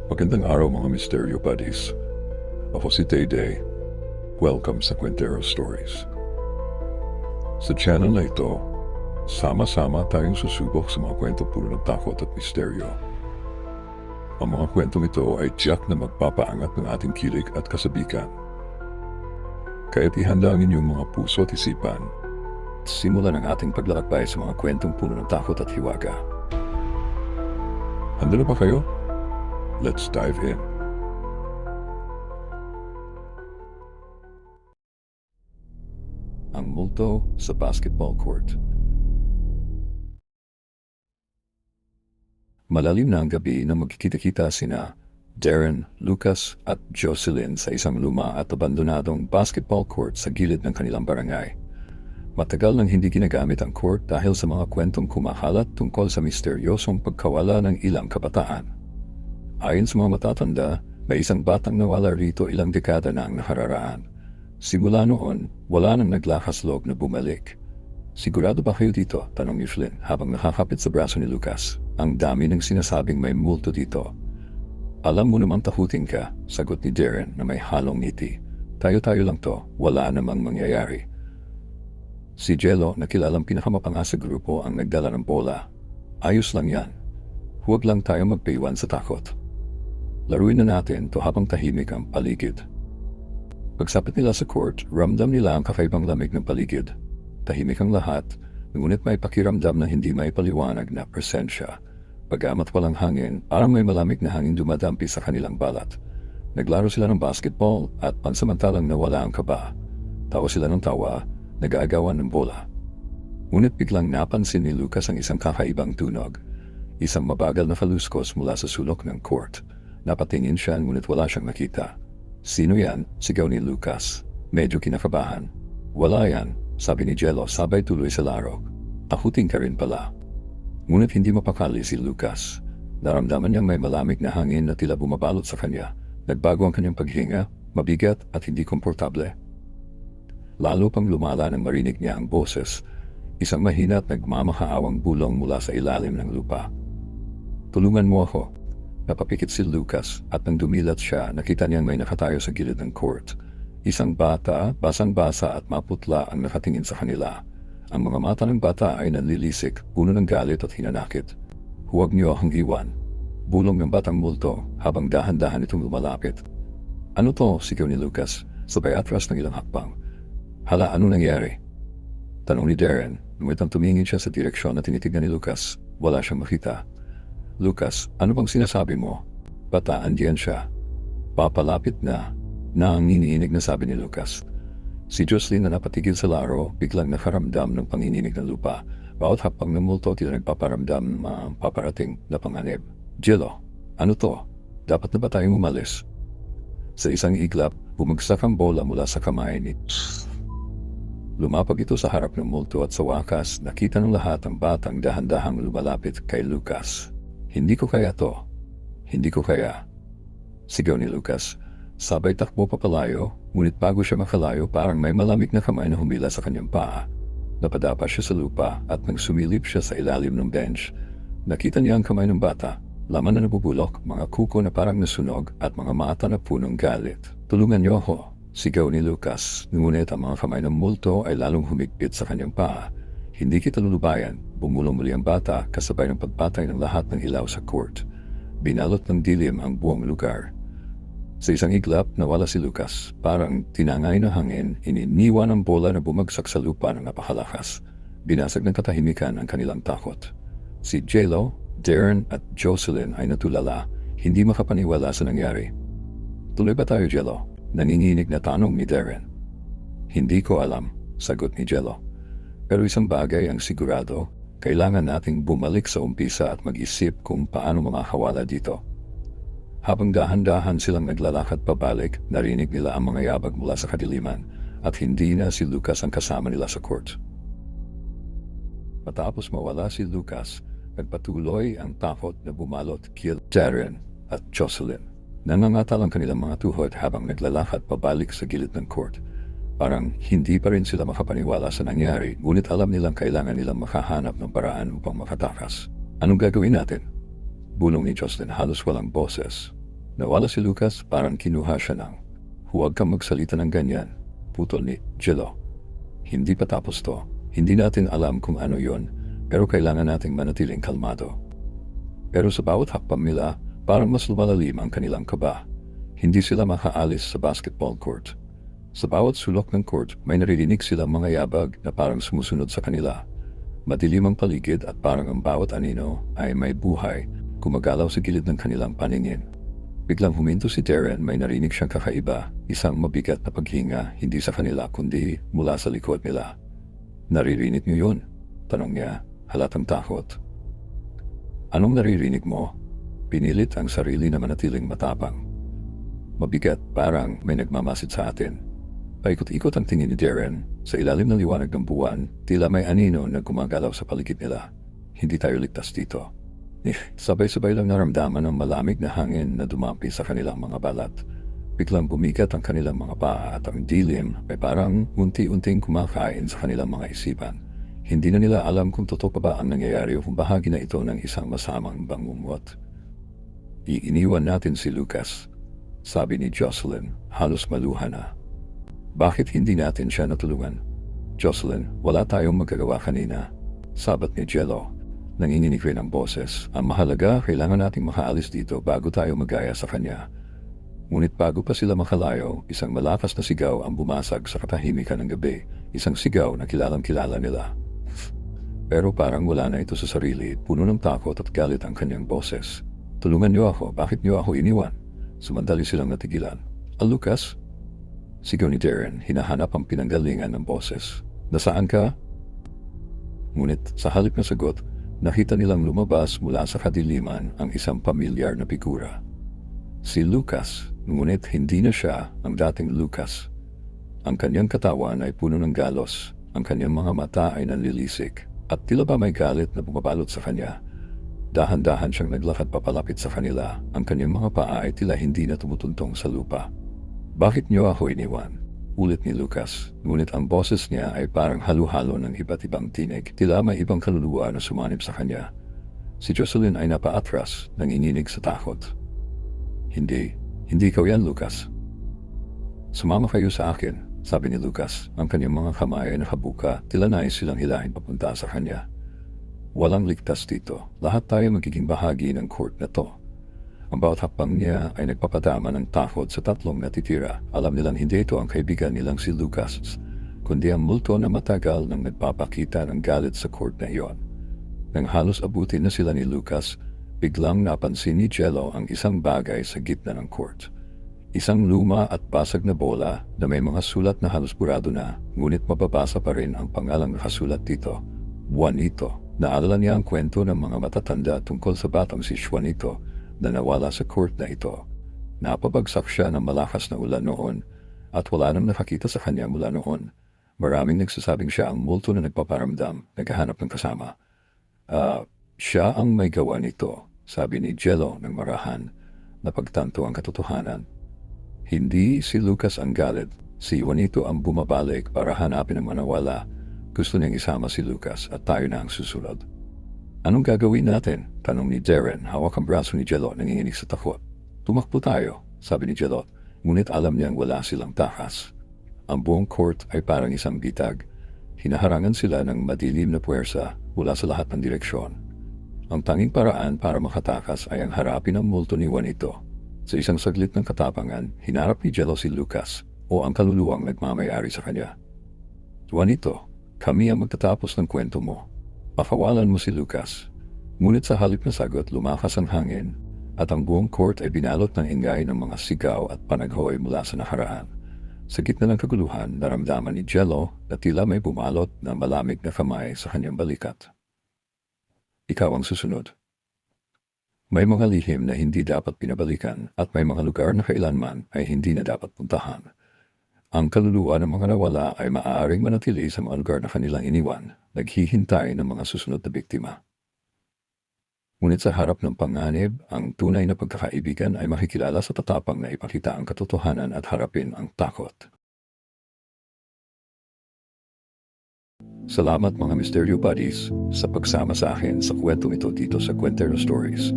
Magandang araw mga Misteryo Buddies. Ako si Day. Welcome sa Quintero Stories. Sa channel na ito, sama-sama tayong susubok sa mga kwento puno ng takot at misteryo. Ang mga kwentong ito ay tiyak na magpapaangat ng ating kilig at kasabikan. Kaya't ihanda ang inyong mga puso at isipan. Simulan ang ating paglalakbay sa mga kwentong puno ng takot at hiwaga. Handa na ba kayo? Let's dive in. Ang multo sa basketball court. Malalim na ang gabi na magkikita-kita sina Darren, Lucas at Jocelyn sa isang luma at abandonadong basketball court sa gilid ng kanilang barangay. Matagal nang hindi ginagamit ang court dahil sa mga kwentong kumakalat tungkol sa misteryosong pagkawala ng ilang kabataan. Ayon sa mga matatanda, may isang batang nawala rito ilang dekada na ang nakararaan. Simula noon, wala nang naglakas loob na bumalik. Sigurado ba kayo dito? Tanong ni Flynn habang nakakapit sa braso ni Lucas. Ang dami ng sinasabing may multo dito. Alam mo namang takutin ka, sagot ni Darren na may halong ngiti. Tayo-tayo lang to, wala namang mangyayari. Si Jello na kilalang pinakamapanga sa grupo ang nagdala ng bola. Ayos lang yan. Huwag lang tayo magpaiwan sa takot. Laruin na natin to habang tahimik ang paligid. Pagsapit nila sa court, ramdam nila ang kakaibang lamig ng paligid. Tahimik ang lahat, ngunit may pakiramdam na hindi may paliwanag na presensya. Bagamat walang hangin, parang may malamig na hangin dumadampi sa kanilang balat. Naglaro sila ng basketball at pansamantalang nawala ang kaba. Tawa sila ng tawa, nag-aagawan ng bola. Ngunit biglang napansin ni Lucas ang isang kakaibang tunog. Isang mabagal na faluskos mula sa sulok ng court. Napatingin siya ngunit wala siyang nakita. Sino yan? Sigaw ni Lucas. Medyo kinakabahan. Wala yan, sabi ni Jello sabay tuloy sa laro. Takutin ka rin pala. Ngunit hindi mapakali si Lucas. Naramdaman niyang may malamig na hangin na tila bumabalot sa kanya. Nagbago ang kanyang paghinga, mabigat at hindi komportable. Lalo pang lumala nang marinig niya ang boses. Isang mahina at nagmamakaawang bulong mula sa ilalim ng lupa. Tulungan mo ako. Napapikit si Lucas at nang dumilat siya, nakita niyang may nakatayo sa gilid ng court. Isang bata, basang-basa at maputla ang nakatingin sa kanila. Ang mga mata ng bata ay nanlilisik, puno ng galit at hinanakit. Huwag niyo akong iwan. Bulong ng batang multo habang dahan-dahan itong lumalapit. Ano to? Sigaw ni Lucas, sabay atras ng ilang hakbang. Hala, ano nangyari? Tanong ni Darren, ngunit ang tumingin siya sa direksyon na tinitignan ni Lucas. Wala siyang makita. Lucas, ano bang sinasabi mo? Bata, andiyan siya. Papalapit na ang iniinig na sabi ni Lucas. Si Jocelyn na napatigil sa laro, biglang nakaramdam ng panginginig ng lupa. Bawat hapang ng multo, tila nagpaparamdam ng paparating na panganib. Jello, ano to? Dapat na ba tayong umalis? Sa isang iglap, bumagsak ang bola mula sa kamay ni Lumapag ito sa harap ng multo at sa wakas, nakita ng lahat ang batang dahan-dahang lumalapit kay Lucas. Hindi ko kaya to. Hindi ko kaya. Sigaw ni Lucas. Sabay takbo papalayo, ngunit bago siya makalayo parang may malamig na kamay na humila sa kanyang paa. Napadapa siya sa lupa at nang sumilip siya sa ilalim ng bench, nakita niya ang kamay ng bata. Laman na nabubulok, mga kuko na parang nasunog at mga mata na punong galit. Tulungan niyo ako. Sigaw ni Lucas, ngunit ang mga kamay ng multo ay lalong humigpit sa kanyang paa. Hindi kita lulubayan, bumulong muli ang bata kasabay ng pagpatay ng lahat ng ilaw sa court. Binalot ng dilim ang buong lugar. Sa isang iglap, nawala si Lucas. Parang tinangay na hangin, ininiwan ang bola na bumagsak sa lupa ng napakalakas. Binasag ng katahimikan ang kanilang takot. Si Jello, Darren at Jocelyn ay natulala, hindi makapaniwala sa nangyari. Tuloy ba tayo, Jello? Nanginginig na tanong ni Darren. Hindi ko alam, sagot ni Jello. Pero isang bagay ang sigurado, kailangan nating bumalik sa umpisa at mag-isip kung paano makakawala dito. Habang dahan-dahan silang naglalakad pabalik, narinig nila ang mga yabag mula sa kadiliman at hindi na si Lucas ang kasama nila sa court. Matapos mawala si Lucas, nagpatuloy ang takot na bumalot kay Darren at Jocelyn. Nangangatal ang kanilang mga tuhod habang naglalakad pabalik sa gilid ng court. Parang hindi pa rin sila makapaniwala sa nangyari, ngunit alam nilang kailangan nilang makahanap ng paraan upang makatakas. Anong gagawin natin? Bulong ni Jocelyn halos walang boses. Nawala si Lucas, parang kinuha siya ng, "Huwag kang magsalita ng ganyan," putol ni Jello. Hindi pa tapos to. Hindi natin alam kung ano yon, pero kailangan nating manatiling kalmado. Pero sa bawat hakbang nila, parang mas lumalalim ang kanilang kaba. Hindi sila makaalis sa basketball court. Sa bawat sulok ng court, may naririnig silang mga yabag na parang sumusunod sa kanila. Madilim ang paligid at parang ang bawat anino ay may buhay, gumagalaw sa gilid ng kanilang paningin. Biglang huminto si Darren, may narinig siyang kakaiba, isang mabigat na paghinga, hindi sa kanila kundi mula sa likod nila. "Naririnig niyo yun?" tanong niya, halatang takot. "Anong naririnig mo?" Pinilit ang sarili na manatiling matapang. "Mabigat, parang may nagmamasid sa atin." Paikot-ikot ang tingin ni Darren. Sa ilalim ng liwanag ng buwan, tila may anino na gumagalaw sa paligid nila. "Hindi tayo ligtas dito." Sabay-sabay lang naramdaman ng malamig na hangin na dumampi sa kanilang mga balat. Biglang bumigat ang kanilang mga paa at ang dilim ay parang unti-unting kumakain sa kanilang mga isipan. Hindi na nila alam kung totoo pa ba ang nangyayari o kung bahagi na ito ng isang masamang bangungot. "Iiniwan natin si Lucas," sabi ni Jocelyn, halos maluha na. "Bakit hindi natin siya natulungan?" "Jocelyn, wala tayong magagawa kanina," sabat ni Jello. Nanginginig rin ang boses. "Ang mahalaga, kailangan nating makaalis dito bago tayo magaya sa kanya." Ngunit bago pa sila makalayo, isang malakas na sigaw ang bumasag sa katahimikan ng gabi. Isang sigaw na kilalang-kilala nila. Pero parang wala na ito sa sarili, puno ng takot at galit ang kanyang boses. "Tulungan niyo ako, bakit niyo ako iniwan?" Sumandali silang natigilan. "Lucas?" Sigaw ni Darren, hinahanap ang pinanggalingan ng boses. "Nasaan ka?" Ngunit sa halip na sagot, nakita nilang lumabas mula sa kadiliman ang isang pamilyar na figura. Si Lucas, ngunit hindi na siya ang dating Lucas. Ang kanyang katawan ay puno ng galos, ang kanyang mga mata ay nanlilisik, at tila ba may galit na bumabalot sa kanya. Dahan-dahan siyang naglakad papalapit sa kanila, ang kanyang mga paa ay tila hindi na tumutuntong sa lupa. "Bakit niyo ako iniwan?" ulit ni Lucas, ngunit ang boses niya ay parang halo-halo ng iba't ibang tinig, tila may ibang kaluluwa na sumanib sa kanya. Si Jocelyn ay napaatras, nanginginig sa takot. Hindi ikaw yan, Lucas." "Sumama kayo sa akin," sabi ni Lucas, ang kanyang mga kamay ay nakabuka, tila nais silang hilahin papunta sa kanya. "Walang ligtas dito, lahat tayo magiging bahagi ng court na to." Ang bawat hakbang niya ay nagpapadama ng takot sa tatlong natitira. Alam nilang hindi ito ang kaibigan nilang si Lucas, kundi ang multo na matagal nang nagpapakita ng galit sa court na iyon. Nang halos abutin na sila ni Lucas, biglang napansin ni Jello ang isang bagay sa gitna ng court. Isang luma at basag na bola na may mga sulat na halos burado na, ngunit mababasa pa rin ang pangalang nakasulat dito, Juanito. Naalala niya ang kwento ng mga matatanda tungkol sa batang si Juanito na nawala sa court na ito. Napabagsak siya ng malakas na ulan noon at wala nang nakakita sa kanya mula noon. Maraming nagsasabing siya ang multo na nagpaparamdam, naghahanap ng kasama. Siya ang may gawa nito," sabi ni Jello ng marahan. Napagtanto ang katotohanan. Hindi si Lucas ang galit, si Juanito ang bumabalik para hanapin ang manawala. Gusto niyang isama si Lucas at tayo na ang susunod. "Anong gagawin natin?" tanong ni Darren, hawak ang braso ni Jello, nanginginig sa takot. "Tumakbo tayo," sabi ni Jello, ngunit alam niyang wala silang takas. Ang buong court ay parang isang bitag. Hinaharangan sila ng madilim na puwersa mula sa lahat ng direksyon. Ang tanging paraan para makatakas ay ang harapin ang multo ni Juanito. Sa isang saglit ng katapangan, hinarap ni Jello si Lucas o ang kaluluwang nagmamayari sa kanya. "Juanito, kami ang magtatapos ng kwento mo. Pakawalan mo si Lucas." Ngunit sa halip na sagot, lumakas ang hangin at ang buong court ay binalot ng ingay ng mga sigaw at panaghoy mula sa nakaraan. Sa gitna ng kaguluhan, naramdaman ni Jello na tila may bumalot na malamig na kamay sa kanyang balikat. "Ikaw ang susunod." May mga lihim na hindi dapat pinabalikan at may mga lugar na kailanman ay hindi na dapat puntahan. Ang kaluluwa ng mga nawala ay maaaring manatili sa mga lugar na kanilang iniwan, naghihintay ng mga susunod na biktima. Ngunit sa harap ng panganib, ang tunay na pagkakaibigan ay makikilala sa tatapang na ipakita ang katotohanan at harapin ang takot. Salamat mga Mysterio Buddies sa pagsama sa akin sa kwentong ito dito sa Kwentero Stories.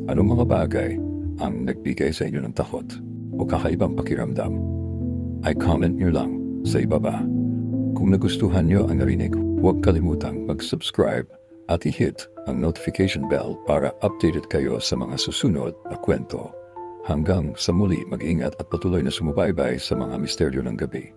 Anong mga bagay ang nagbigay sa inyo ng takot o kakaibang pakiramdam, ay comment nyo lang sa ibaba. Kung nagustuhan nyo ang narinig, huwag kalimutang mag-subscribe at i-hit ang notification bell para updated kayo sa mga susunod na kwento. Hanggang sa muli, mag-ingat at patuloy na sumubaybay sa mga misteryo ng gabi.